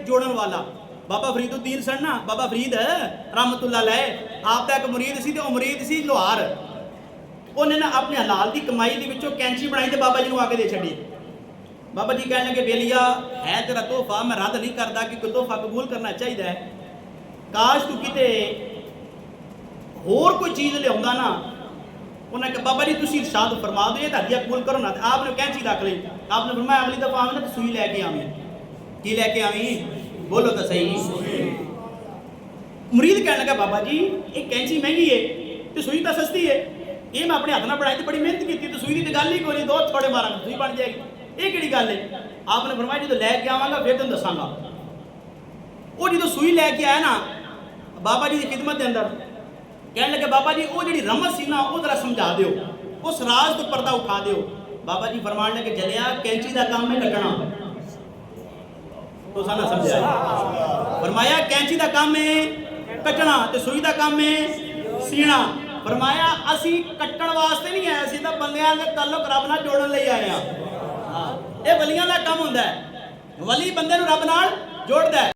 जोड़न वाला। बाबा फरीदुद्दीन सन ना, बाबा फरीद रहमतुल्लाह अलैह आप दा एक मुरीद सी, ते ओ मुरीद सी लोहार। उन्हें ना अपने हलाल की कमाई दे विचों कैंची बनाई ते बाबा जी नूं आके दे छड्डी। बाबा जी कहने लगे बेलिया है तेरा तोहफा, मैं रद्द नहीं करता कि कोई तोहफा कबूल करना चाहिए, काश तू किते होर कोई चीज़ लिया ना। उन्हें कहा बाबा जी तुसीं इरशाद फरमा दो ये हदिया कबूल करो ना। आपने कैंची रख ली। आपने फरमाया अगली दफा आवे ना तो सुई लैके आवी। की लैके आवी? बोलो तो सही। मुरीद कहने लगा बाबा जी ये कैंची महंगी है तो सुई तो सस्ती है, ये मैं अपने हाथ नाल बनाई तो बड़ी मेहनत की, तो सुई की तो गल ही कोई नहीं, दो थोड़े मारा सुई बन जाएगी, ये किहड़ी गल है। आपने फरमाया जो लैके आवांगा फिर तुहानूं दसांगा। वो जो सुई लैके आया ना बाबा जी की खिदमत के अंदर, कहने लगे बाबा जी वो जी रमत सी ना वो जरा समझा दो, उस राज तो पर्दा उठा दो। बाबा जी फरमान लगे जलिया कैंची का काम है कटना, तो साना समझा। फरमाया कैंची का काम है कटना ते सुई का काम है सीना। फरमाया असी कट्टण वास्ते नहीं आए, असी तो बंदियां दे ताल्लुक रब नाल जोड़न लई आए हां। ये वलियां दा काम हुंदा है, वली बंदे नूं रब नाल जोड़दा है।